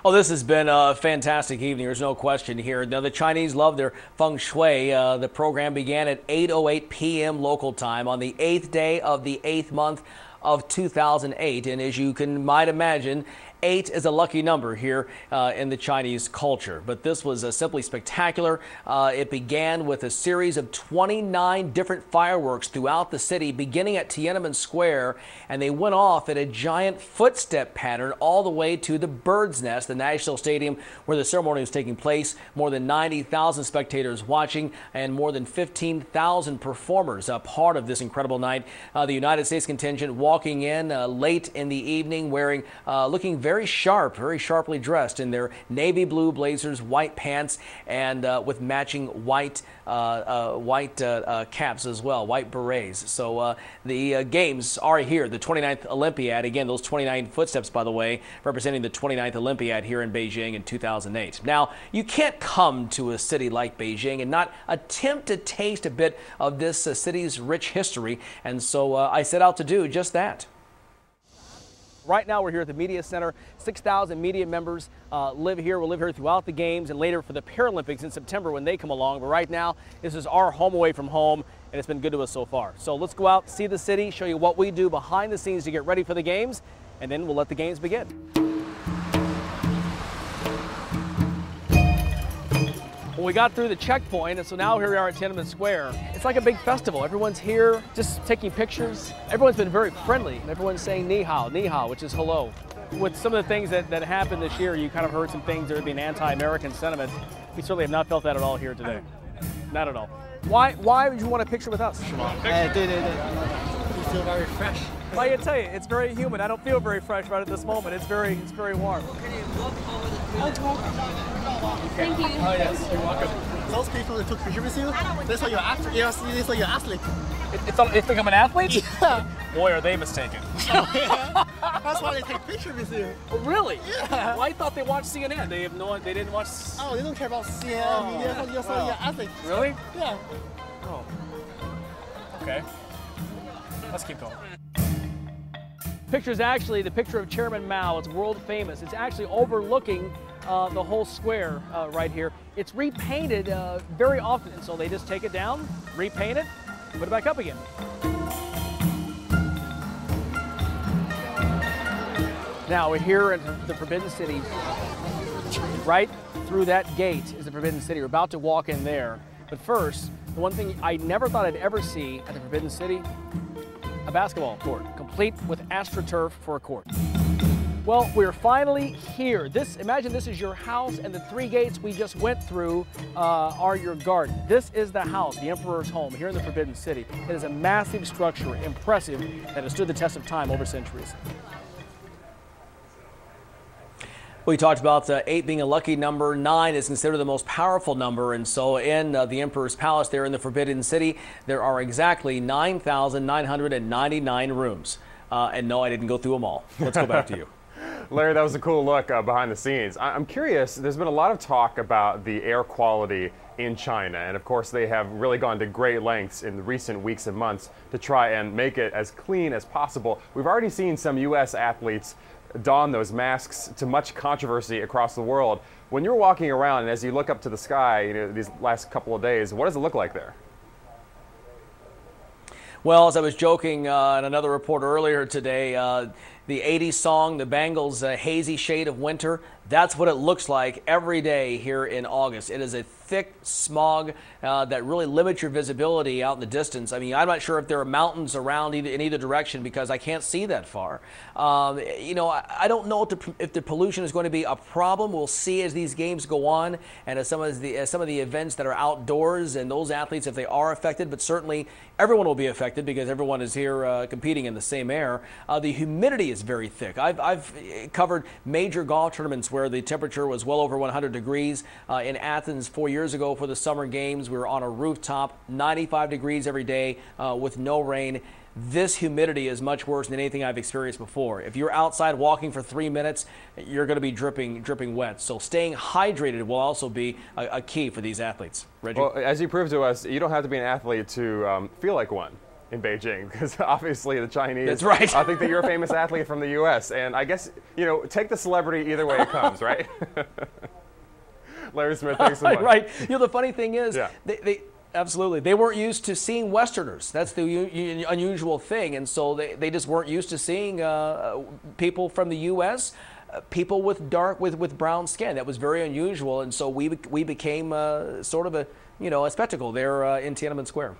Oh, this has been a fantastic evening. There's no question here. Now, the Chinese love their feng shui. The program began at 8:08 p.m. local time on the 8th day of the 8th month of 2008. And as you might imagine, 8 is a lucky number here in the Chinese culture. But this was simply spectacular. It began with a series of 29 different fireworks throughout the city, beginning at Tiananmen Square, and they went off in a giant footstep pattern all the way to the Bird's Nest, the national stadium where the ceremony was taking place. More than 90,000 spectators watching and more than 15,000 performers a part of this incredible night. The United States contingent walking in late in the evening, looking very sharp, very sharply dressed in their navy blue blazers, white pants, and with matching white caps as well, white berets. So the games are here, the 29th Olympiad. Again, those 29 footsteps, by the way, representing the 29th Olympiad here in Beijing in 2008. Now, you can't come to a city like Beijing and not attempt to taste a bit of this city's rich history, and so I set out to do just that. Right now, we're here at the Media Center. 6,000 media members live here. We'll live here throughout the games and later for the Paralympics in September when they come along. But right now, this is our home away from home, and it's been good to us so far. So let's go out, see the city, show you what we do behind the scenes to get ready for the games, and then we'll let the games begin. Well, we got through the checkpoint, and so now here we are at Tiananmen Square. It's like a big festival. Everyone's here just taking pictures. Everyone's been very friendly. Everyone's saying ni hao, which is hello. With some of the things that happened this year, you kind of heard some things that would be an anti-American sentiment. We certainly have not felt that at all here today. Not at all. Why would you want a picture with us? You feel very fresh. Well, I tell you, it's very humid. I don't feel very fresh right at this moment. It's very warm. Can you look over the Thank you. Oh yes, you're welcome. Those people that took pictures with you, they saw your athlete. They saw your athlete. They think I'm an athlete? Yeah. Boy, are they mistaken. That's why they take pictures with you. Oh, really? Yeah. Well, I thought they watched CNN. They didn't watch. Oh, they don't care about CNN. They saw your athlete. Really? Yeah. Oh. Okay. Let's keep going. Picture's actually the picture of Chairman Mao. It's world famous. It's actually overlooking the whole square right here. It's repainted very often, and so they just take it down, repaint it, put it back up again. Now we're here in the Forbidden City. Right through that gate is the Forbidden City. We're about to walk in there. But first, the one thing I never thought I'd ever see at the Forbidden City, a basketball court, complete with AstroTurf for a court. Well, we're finally here. Imagine this is your house, and the 3 gates we just went through are your garden. This is the house, the Emperor's home, here in the Forbidden City. It is a massive structure, impressive, that has stood the test of time over centuries. We talked about 8 being a lucky number. 9 is considered the most powerful number. And so in the Emperor's Palace there in the Forbidden City, there are exactly 9,999 rooms. And no, I didn't go through them all. Let's go back to you. Larry, that was a cool look behind the scenes. I'm curious, there's been a lot of talk about the air quality in China. And of course, they have really gone to great lengths in the recent weeks and months to try and make it as clean as possible. We've already seen some U.S. athletes don those masks to much controversy across the world. When you're walking around and as you look up to the sky, these last couple of days, what does it look like there? Well, as I was joking in another report earlier today, the 80s song, the Bangles' Hazy Shade of Winter, that's what it looks like every day here in August. It is a thick smog that really limits your visibility out in the distance. I mean, I'm not sure if there are mountains around in either direction because I can't see that far. I don't know if the pollution is going to be a problem. We'll see as these games go on and as some of the events that are outdoors and those athletes, if they are affected, but certainly everyone will be affected because everyone is here competing in the same air. The humidity is very thick. I've covered major golf tournaments where the temperature was well over 100 degrees. In Athens 4 years ago for the Summer Games, we were on a rooftop, 95 degrees every day with no rain. This humidity is much worse than anything I've experienced before. If you're outside walking for 3 minutes, you're going to be dripping wet. So staying hydrated will also be a key for these athletes. Reggie? Well, as you proved to us, you don't have to be an athlete to feel like one. in Beijing, because obviously the Chinese That's right. think that you're a famous athlete from the U.S. And I guess, take the celebrity either way it comes, right? Larry Smith, thanks so much. Right. The funny thing is, Yeah. they absolutely, they weren't used to seeing Westerners. That's the unusual thing. And so they just weren't used to seeing people from the U.S., people with brown skin. That was very unusual. And so we became sort of a spectacle there in Tiananmen Square.